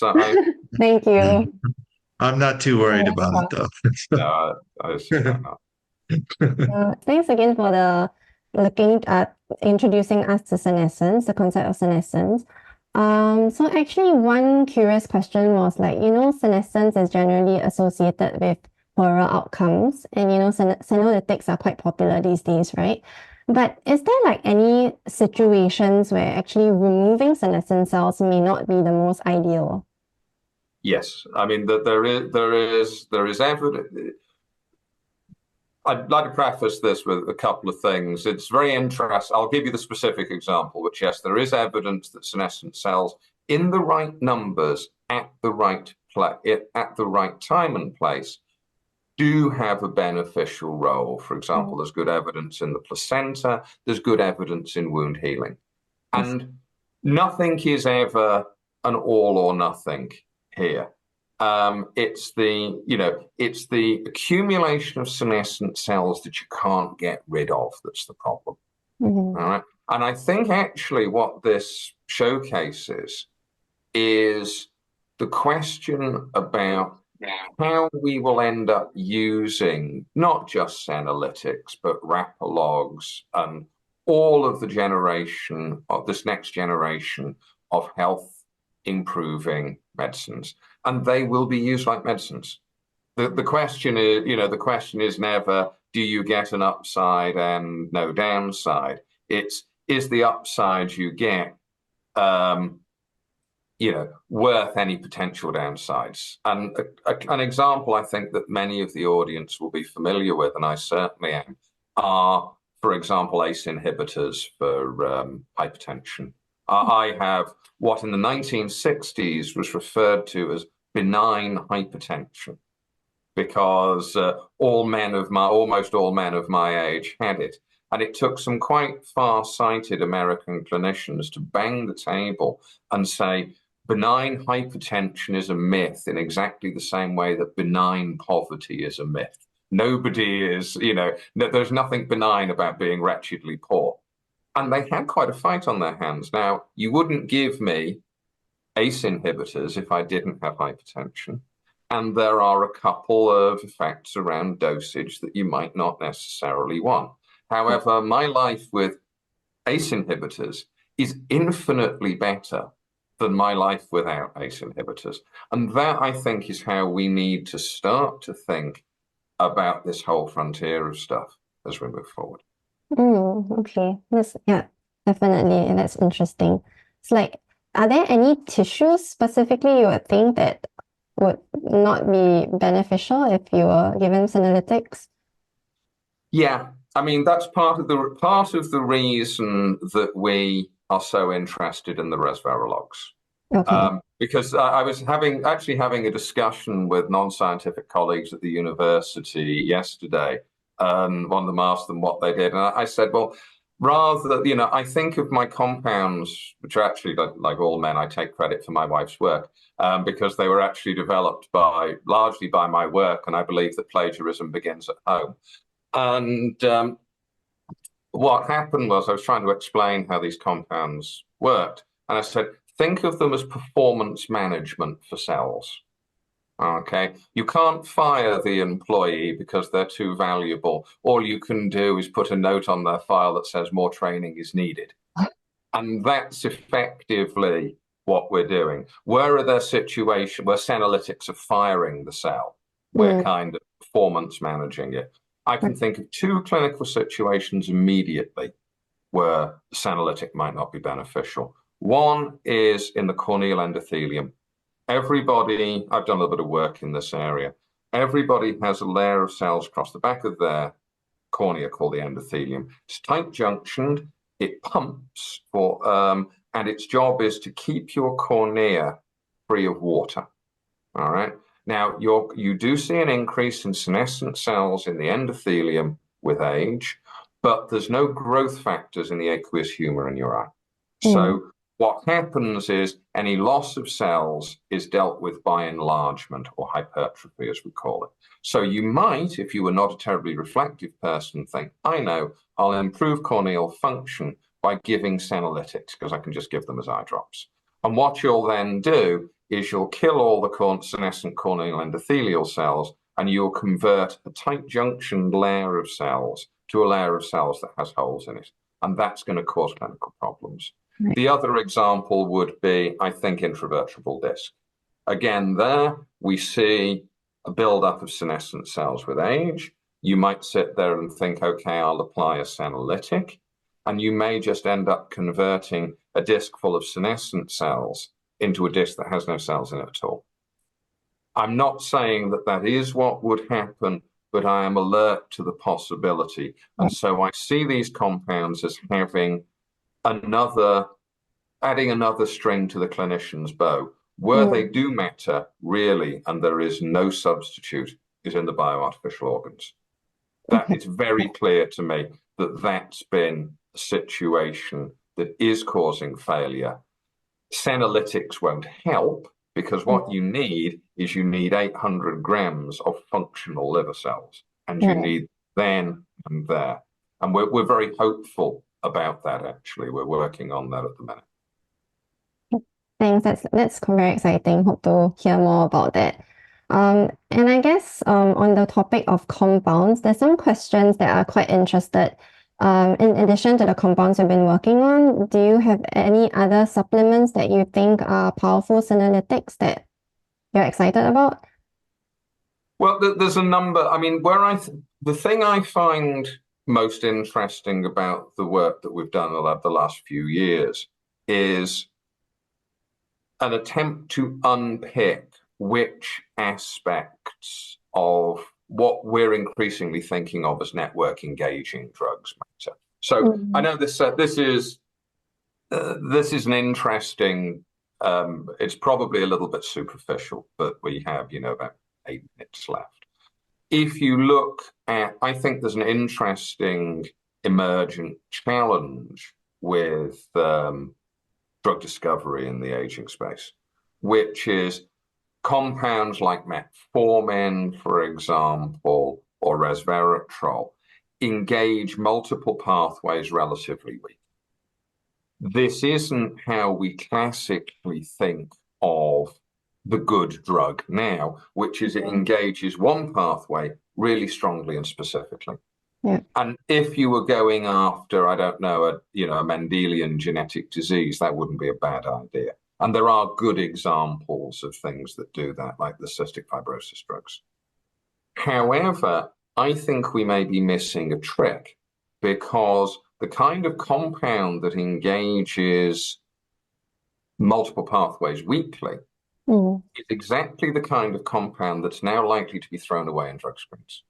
Thank you. I'm not too worried about it, though. Thanks again for introducing us to senescence, the concept of senescence. So actually one curious question was senescence is generally associated with poorer outcomes, and senolytics are quite popular these days, right? But is there any situations where actually removing senescent cells may not be the most ideal? Yes, I mean there is evidence. I'd like to preface this with a couple of things. It's very interesting. I'll give you the specific example, which, yes, there is evidence that senescent cells in the right numbers at the right time and place do have a beneficial role. For example, there's good evidence in the placenta, there's good evidence in wound healing. And nothing is ever an all or nothing here. It's the accumulation of senescent cells that you can't get rid of that's the problem. All right. And I think actually what this showcases is the question about how we will end up using not just senolytics, but rapalogs and all of the generation of this next generation of health improving medicines. And they will be used like medicines. The question is never, do you get an upside and no downside? It's, is the upside you get, worth any potential downsides? And an example I think that many of the audience will be familiar with, and I certainly am, are, for example, ACE inhibitors for hypertension. I have what in the 1960s was referred to as benign hypertension, because almost all men of my age had it. And it took some quite far-sighted American clinicians to bang the table and say, benign hypertension is a myth in exactly the same way that benign poverty is a myth. Nobody is, there's nothing benign about being wretchedly poor. And they had quite a fight on their hands. Now, you wouldn't give me ACE inhibitors if I didn't have hypertension. And there are a couple of effects around dosage that you might not necessarily want. However, my life with ACE inhibitors is infinitely better than my life without ACE inhibitors. And that, I think, is how we need to start to think about this whole frontier of stuff as we move forward. Okay. Definitely. That's interesting. It's are there any tissues specifically you would think that would not be beneficial if you were given senolytics? Yeah, I mean, that's part of the reason that we are so interested in the resveratrologues. Okay. Because I was having a discussion with non-scientific colleagues at the university yesterday. One of them asked them what they did, and I said, well, rather, I think of my compounds, which are actually, like all men, I take credit for my wife's work, because they were actually developed largely by my work, and I believe that plagiarism begins at home. And what happened was I was trying to explain how these compounds worked, and I said, think of them as performance management for cells. Okay, you can't fire the employee because they're too valuable. All you can do is put a note on their file that says more training is needed. And that's effectively what we're doing. Where are there situations where senolytics are firing the cell? We're kind of performance managing it. I can think of 2 clinical situations immediately where senolytic might not be beneficial. One is in the corneal endothelium. Everybody, I've done a little bit of work in this area. Everybody has a layer of cells across the back of their cornea called the endothelium. It's tight junctioned, it pumps and its job is to keep your cornea free of water. All right. Now, you do see an increase in senescent cells in the endothelium with age, but there's no growth factors in the aqueous humor in your eye. So what happens is any loss of cells is dealt with by enlargement or hypertrophy, as we call it. So you might, if you were not a terribly reflective person, think, I know, I'll improve corneal function by giving senolytics because I can just give them as eye drops. And what you'll then do is you'll kill all the senescent corneal endothelial cells and you'll convert a tight junctioned layer of cells to a layer of cells that has holes in it. And that's going to cause clinical problems. Right. The other example would be, I think, intravertebral disc. Again, there we see a buildup of senescent cells with age. You might sit there and think, okay, I'll apply a senolytic, and you may just end up converting a disc full of senescent cells into a disc that has no cells in it at all. I'm not saying that that is what would happen, but I am alert to the possibility. And so I see these compounds as having adding another string to the clinician's bow. Where they do matter, really, and there is no substitute, is in the bioartificial organs. That it's very clear to me that that's been a situation that is causing failure. Senolytics won't help because what you need is 800 grams of functional liver cells, and you need then and there. And we're very hopeful about that, actually. We're working on that at the minute. Thanks. That's very exciting. Hope to hear more about that. And I guess on the topic of compounds, there's some questions that are quite interested. In addition to the compounds you've been working on, do you have any other supplements that you think are powerful senolytics that you're excited about? Well, there's a number. I mean, the thing I find most interesting about the work that we've done the last few years is an attempt to unpick which aspects of what we're increasingly thinking of as network engaging drugs matter. So I know this is an interesting. It's probably a little bit superficial, but we have about 8 minutes left. If you look at, I think there's an interesting emergent challenge with drug discovery in the aging space, which is compounds like metformin, for example, or resveratrol, engage multiple pathways relatively weak. This isn't how we classically think of the good drug now, which is it engages one pathway really strongly and specifically. Yeah. And if you were going after, I don't know, a Mendelian genetic disease, that wouldn't be a bad idea. And there are good examples of things that do that, like the cystic fibrosis drugs. However, I think we may be missing a trick because the kind of compound that engages multiple pathways weakly is exactly the kind of compound that's now likely to be thrown away in drug screens.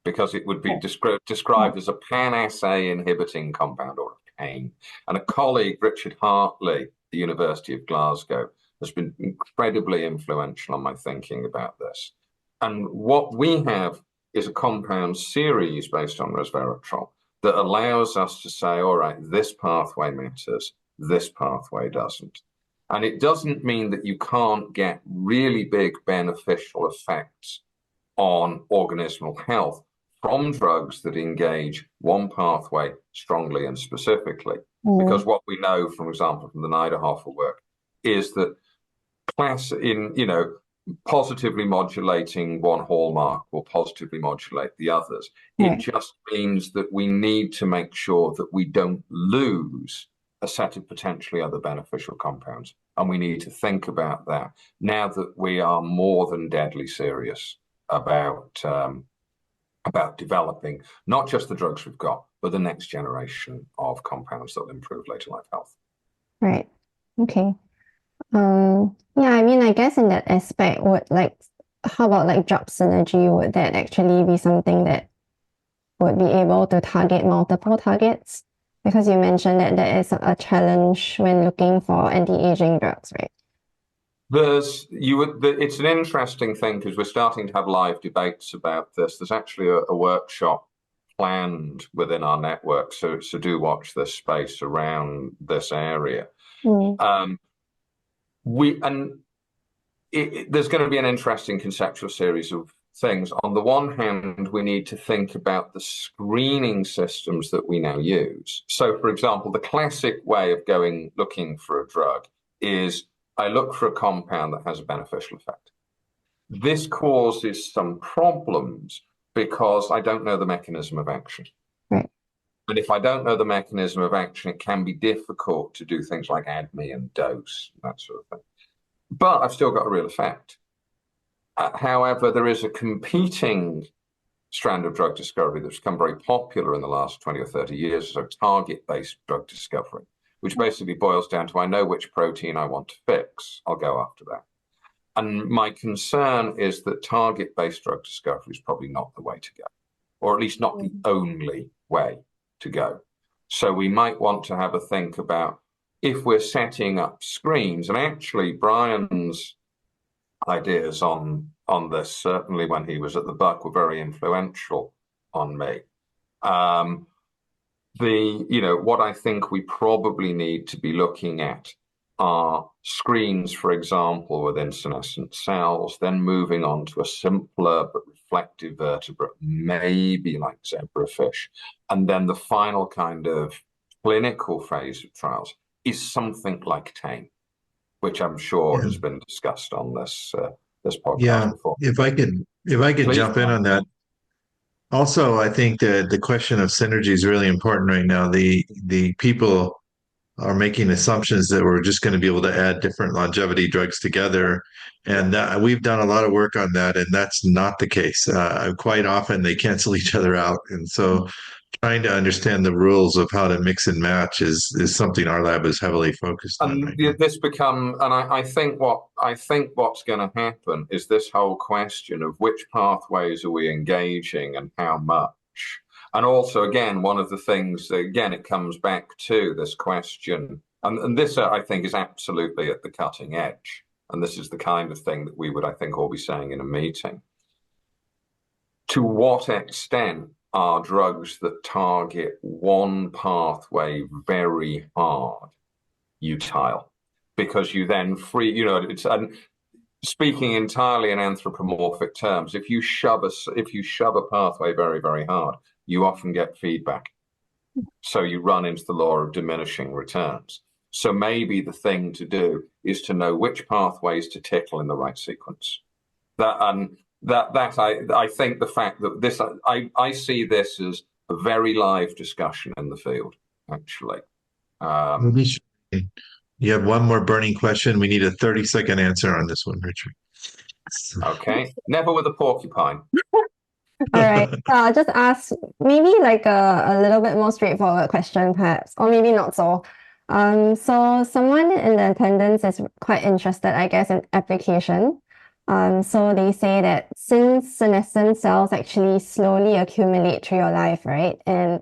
because it would be described as a pan-assay inhibiting compound, or a PAIN. And a colleague, Richard Hartley, the University of Glasgow, has been incredibly influential on my thinking about this. And what we have is a compound series based on resveratrol that allows us to say, all right, this pathway matters, this pathway doesn't. And it doesn't mean that you can't get really big beneficial effects on organismal health from drugs that engage one pathway strongly and specifically. Because what we know, for example, from the Niederhofer work, is that positively modulating one hallmark will positively modulate the others. It just means that we need to make sure that we don't lose a set of potentially other beneficial compounds. And we need to think about that now that we are more than deadly serious about developing not just the drugs we've got, but the next generation of compounds that will improve later life health. Right. Okay. Yeah, I mean, I guess in that aspect, how about drug synergy? Would that actually be something that would be able to target multiple targets? Because you mentioned that there is a challenge when looking for anti-aging drugs, right? It's an interesting thing because we're starting to have live debates about this. There's actually a workshop planned within our network, so do watch this space around this area. There's going to be an interesting conceptual series of things. On the one hand, we need to think about the screening systems that we now use. So, for example, the classic way of looking for a drug is I look for a compound that has a beneficial effect. This causes some problems because I don't know the mechanism of action. Right. And if I don't know the mechanism of action, it can be difficult to do things like ADME and dose, that sort of thing. But I've still got a real effect. However, there is a competing strand of drug discovery that's become very popular in the last 20 or 30 years, so target-based drug discovery, which basically boils down to I know which protein I want to fix, I'll go after that. And my concern is that target-based drug discovery is probably not the way to go, or at least not the only way to go. So we might want to have a think about if we're setting up screens, and actually Brian's ideas on this, certainly when he was at the Buck, were very influential on me. What I think we probably need to be looking at are screens, for example, within senescent cells, then moving on to a simpler but reflective vertebrate, maybe like zebrafish. And then the final kind of clinical phase of trials is something like TAME, which I'm sure has been discussed on this podcast before. If I could Please, jump in on that. Also, I think that the question of synergy is really important right now. The people are making assumptions that we're just going to be able to add different longevity drugs together. And we've done a lot of work on that, and that's not the case. Quite often they cancel each other out. And so trying to understand the rules of how to mix and match is something our lab is heavily focused on. I think what's going to happen is this whole question of which pathways are we engaging and how much. And also, again, one of the things, again, it comes back to this question, and this, I think, is absolutely at the cutting edge. And this is the kind of thing that we would, I think, all be saying in a meeting. To what extent are drugs that target one pathway very hard utile? Because you then speaking entirely in anthropomorphic terms, if you shove a pathway very, very hard, you often get feedback. So you run into the law of diminishing returns. So maybe the thing to do is to know which pathways to tickle in the right sequence. I think the fact that I see this as a very live discussion in the field, actually. You have one more burning question. We need a 30-second answer on this one, Richard. Okay. Never with a porcupine. All right. So I'll just ask maybe like a little bit more straightforward question, perhaps, or maybe not so. So someone in the attendance is quite interested, I guess, in application. So they say that since senescent cells actually slowly accumulate through your life, right, and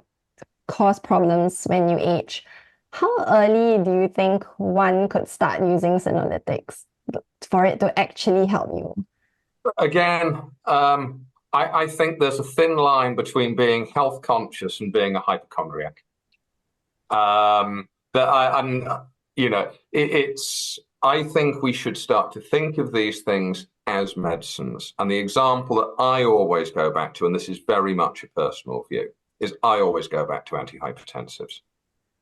cause problems when you age, how early do you think one could start using senolytics for it to actually help you? Again, I think there's a thin line between being health conscious and being a hypochondriac. I think we should start to think of these things as medicines. And the example that I always go back to, and this is very much a personal view, is I always go back to antihypertensives.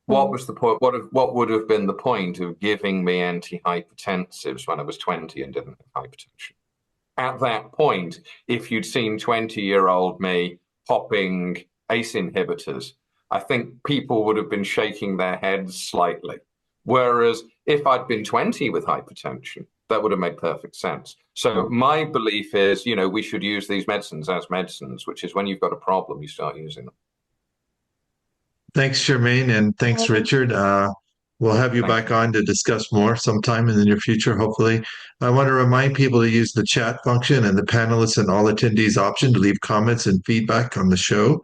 What was the point? What would have been the point of giving me antihypertensives when I was 20 and didn't have hypertension? At that point, if you'd seen 20-year-old me popping ACE inhibitors, I think people would have been shaking their heads slightly. Whereas if I'd been 20 with hypertension, that would have made perfect sense. So my belief is, we should use these medicines as medicines, which is when you've got a problem, you start using them. Thanks, Charmaine, and thanks, Richard. We'll have you back on to discuss more sometime in the near future, hopefully. I want to remind people to use the chat function and the panelists and all attendees option to leave comments and feedback on the show.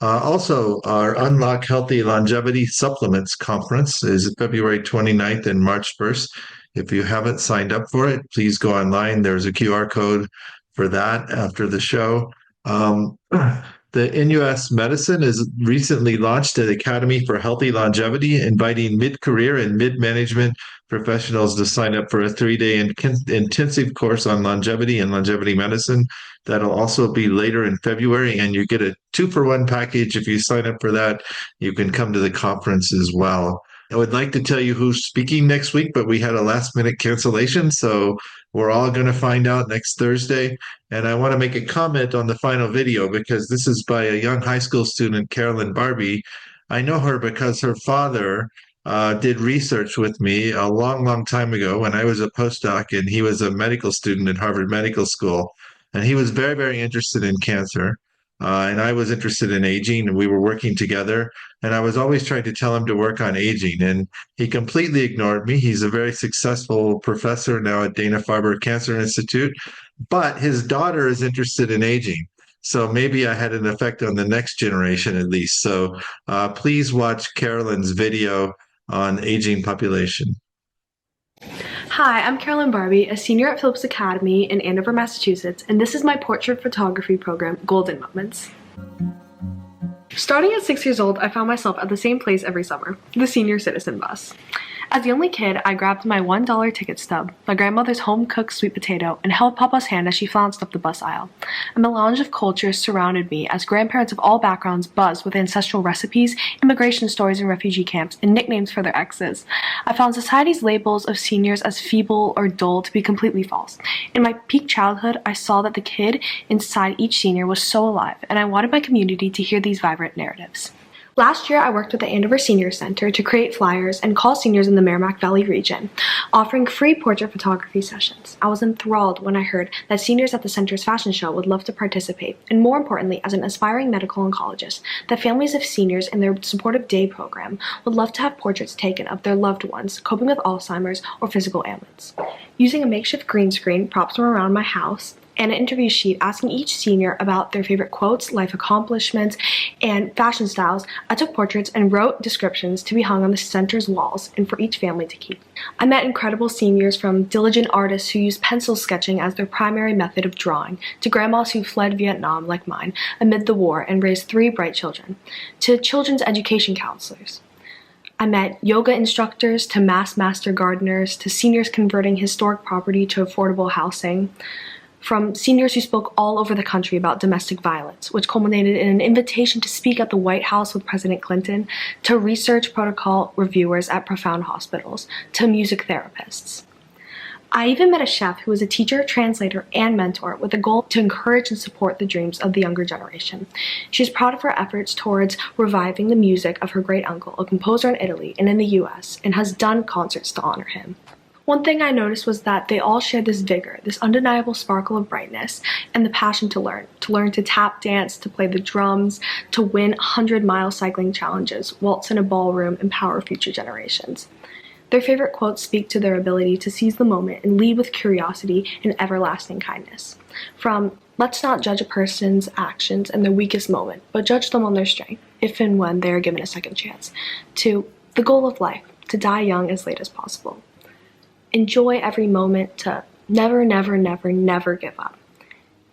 Also, our Unlock Healthy Longevity Supplements Conference is February 29th and March 1st. If you haven't signed up for it, please go online. There's a QR code for that after the show. The NUS Medicine has recently launched an Academy for Healthy Longevity, inviting mid-career and mid-management professionals to sign up for a 3-day intensive course on longevity and longevity medicine. That'll also be later in February, and you get a 2-for-1 package. If you sign up for that, you can come to the conference as well. I would like to tell you who's speaking next week, but we had a last-minute cancellation, so we're all going to find out next Thursday. And I want to make a comment on the final video because this is by a young high school student, Carolyn Barbie. I know her because her father did research with me a long, long time ago when I was a postdoc, and he was a medical student at Harvard Medical School. And he was very, very interested in cancer. And I was interested in aging, and we were working together. And I was always trying to tell him to work on aging, and he completely ignored me. He's a very successful professor now at Dana-Farber Cancer Institute, but his daughter is interested in aging. So maybe I had an effect on the next generation at least. So please watch Carolyn's video on aging population. Hi, I'm Carolyn Barbie, a senior at Phillips Academy in Andover, Massachusetts, and this is my portrait photography program, Golden Moments. Starting at 6 years old, I found myself at the same place every summer, the senior citizen bus. As the only kid, I grabbed my $1 ticket stub, my grandmother's home-cooked sweet potato, and held Papa's hand as she flounced up the bus aisle. A melange of cultures surrounded me as grandparents of all backgrounds buzzed with ancestral recipes, immigration stories in refugee camps, and nicknames for their exes. I found society's labels of seniors as feeble or dull to be completely false. In my peak childhood, I saw that the kid inside each senior was so alive, and I wanted my community to hear these vibrant narratives. Last year, I worked with the Andover Senior Center to create flyers and call seniors in the Merrimack Valley region, offering free portrait photography sessions. I was enthralled when I heard that seniors at the center's fashion show would love to participate, and more importantly, as an aspiring medical oncologist, that families of seniors in their supportive day program would love to have portraits taken of their loved ones coping with Alzheimer's or physical ailments. Using a makeshift green screen, props from around my house, and an interview sheet asking each senior about their favorite quotes, life accomplishments, and fashion styles, I took portraits and wrote descriptions to be hung on the center's walls and for each family to keep. I met incredible seniors, from diligent artists who used pencil sketching as their primary method of drawing, to grandmas who fled Vietnam, like mine, amid the war and raised 3 bright children, to children's education counselors. I met yoga instructors, to master gardeners, to seniors converting historic property to affordable housing, from seniors who spoke all over the country about domestic violence, which culminated in an invitation to speak at the White House with President Clinton, to research protocol reviewers at Profound Hospitals, to music therapists. I even met a chef who was a teacher, translator, and mentor with a goal to encourage and support the dreams of the younger generation. She is proud of her efforts towards reviving the music of her great uncle, a composer in Italy and in the US, and has done concerts to honor him. One thing I noticed was that they all shared this vigor, this undeniable sparkle of brightness, and the passion to learn to tap dance, to play the drums, to win 100-mile cycling challenges, waltz in a ballroom, and power future generations. Their favorite quotes speak to their ability to seize the moment and lead with curiosity and everlasting kindness. From, let's not judge a person's actions in their weakest moment, but judge them on their strength, if and when they are given a second chance, to the goal of life, to die young as late as possible. Enjoy every moment, to never, never, never, never give up.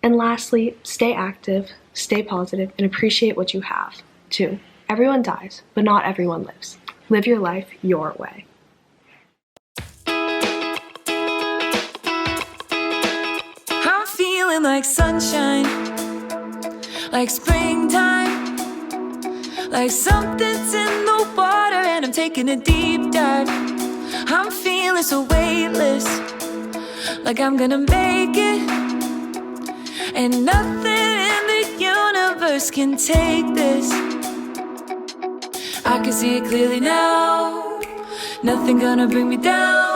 And lastly, stay active, stay positive, and appreciate what you have. To everyone dies, but not everyone lives. Live your life your way. I'm feeling like sunshine, like springtime, like something's in the water and I'm taking a deep dive. I'm feeling so weightless, like I'm gonna make it, and nothing in the universe can take this. I can see it clearly now, nothing gonna bring me down.